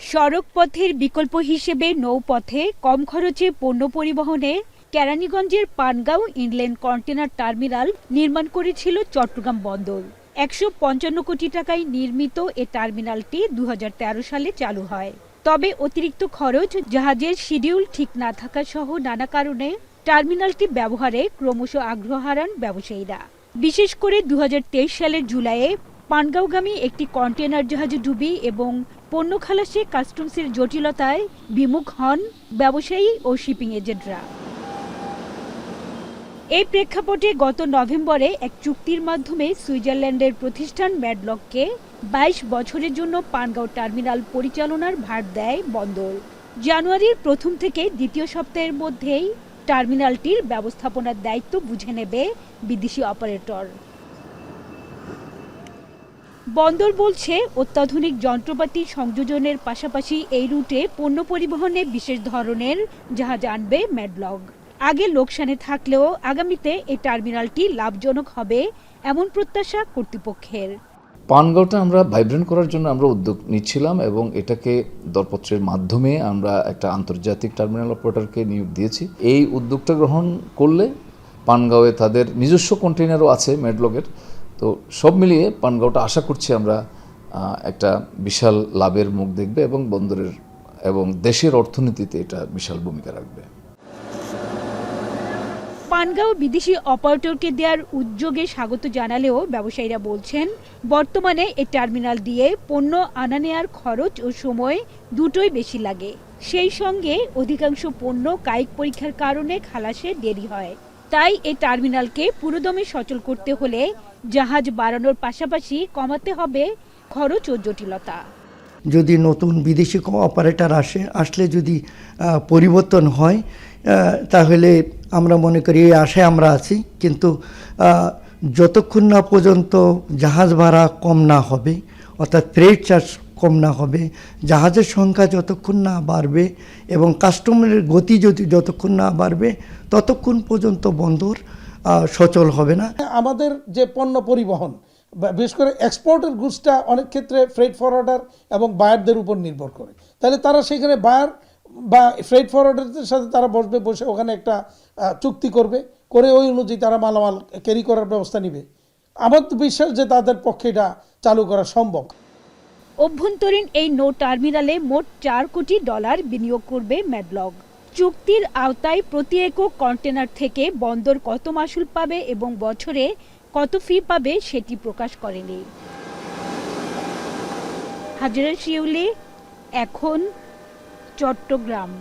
সড়ক পথের বিকল্প হিসেবে নৌপথে কম খরচে পণ্য পরিবহনে কেরানীগঞ্জের পানগাঁও ইনল্যান্ড কন্টেনার টার্মিনাল নির্মাণ করেছিল চট্টগ্রাম বন্দর। ১৫৫ কোটি টাকায় নির্মিত এ টার্মিনালটি ২০১৩ সালে চালু হয়। তবে অতিরিক্ত খরচ, জাহাজের শিডিউল ঠিক না থাকা সহ নানা কারণে টার্মিনালটি ব্যবহারে ক্রমশ আগ্রহ হারান ব্যবসায়ীরা। বিশেষ করে ২০২৩ সালের জুলাইয়ে পানগাঁওগামী একটি কন্টেনার জাহাজ ডুবি এবং পণ্য খালাসে কাস্টমসের জটিলতায় বিমুখ হন ব্যবসায়ী ও শিপিং এজেন্টরা। এই প্রেক্ষাপটে গত নভেম্বরে এক চুক্তির মাধ্যমে সুইজারল্যান্ডের প্রতিষ্ঠান ম্যাডলককে ২২ বছরের জন্য পানগাঁও টার্মিনাল পরিচালনার ভার দেয় বন্দর। জানুয়ারির প্রথম থেকে দ্বিতীয় সপ্তাহের মধ্যেই টার্মিনালটির ব্যবস্থাপনার দায়িত্ব বুঝে নেবে বিদেশি অপারেটর। বন্দর বলছে, অত্যাধুনিক যন্ত্রপাতি সংযোজনের পাশাপাশি এই রুটে পণ্য পরিবহনে বিশেষ ধরনের জাহাজ আনবে ম্যাডলক। আগে লোকসানে থাকলেও আগামীতে এই টার্মিনালটি লাভজনক হবে এমন প্রত্যাশা কর্তৃপক্ষের। পানগাঁওটা আমরা ভাইব্রেন্ট করার জন্য আমরা উদ্যোগ নিচ্ছিলাম এবং এটাকে দরপত্রের মাধ্যমে আমরা একটা আন্তর্জাতিক টার্মিনাল অপারেটরকে নিয়োগ দিয়েছি। এই উদ্যোগটা গ্রহণ করলে পানগাঁওয়ে তাদের নিজস্ব কন্টেইনারও আছে ম্যাডলকের, তো সব মিলিয়ে পানগাঁওটা আশা করছি আমরা একটা বিশাল লাভের মুখ দেখবে এবং বন্দরের এবং দেশের অর্থনীতিতে এটা বিশাল ভূমিকা রাখবে। পানগাঁও বিদেশি অপারেটরকে দেওয়ার উদ্যোগে স্বাগত জানালেও ব্যবসায়ীরা বলছেন, বর্তমানে এই টার্মিনাল দিয়ে পণ্য আনা নেওয়ার খরচ ও সময় দুটোই বেশি লাগে। সেই সঙ্গে অধিকাংশ পণ্য কায়িক পরীক্ষার কারণে খালাসে দেরি হয়। তাই এই টার্মিনালকে পুরোদমে সচল করতে হলে জাহাজ বাড়ানোর পাশাপাশি কমাতে হবে খরচ ও জটিলতা। যদি নতুন বিদেশি অপারেটর আসলে যদি পরিবর্তন হয় তাহলে আমরা মনে করি এই আশায় আমরা আছি, কিন্তু যতক্ষণ না পর্যন্ত জাহাজ ভাড়া কম না হবে, অর্থাৎ ফ্রেট চার্জ কম না হবে, জাহাজের সংখ্যা যতক্ষণ না বাড়বে এবং কাস্টমারের গতি যতক্ষণ না বাড়বে, ততক্ষণ পর্যন্ত বন্দর সচল হবে না। আমাদের যে পণ্য পরিবহন, বিশেষ করে এক্সপোর্টের গুডসটা অনেক ক্ষেত্রে ফ্রেট ফরওয়ার্ডার এবং বায়ারদের উপর নির্ভর করে। তাহলে তারা সেখানে বায়ার বা ফ্রেট ফরওয়ার্ডারদের সাথে তারা বসে ওখানে একটা চুক্তি করে ওই অনুযায়ী তারা মালামাল ক্যারি করার ব্যবস্থা নেবে। আমার তো বিশ্বাস যে তাদের পক্ষে এটা চালু করা সম্ভব। অভ্যন্তরীণ এই নৌ টার্মিনালে মোট $4 কোটি বিনিয়োগ করবে ম্যাডলক। চুক্তির আওতায় প্রতি একক কন্টেনার থেকে বন্দর কত মাশুল পাবে এবং বছরে কত ফি পাবে সেটি প্রকাশ করেনি। হাজেরা শিউলি, এখন, চট্টগ্রাম।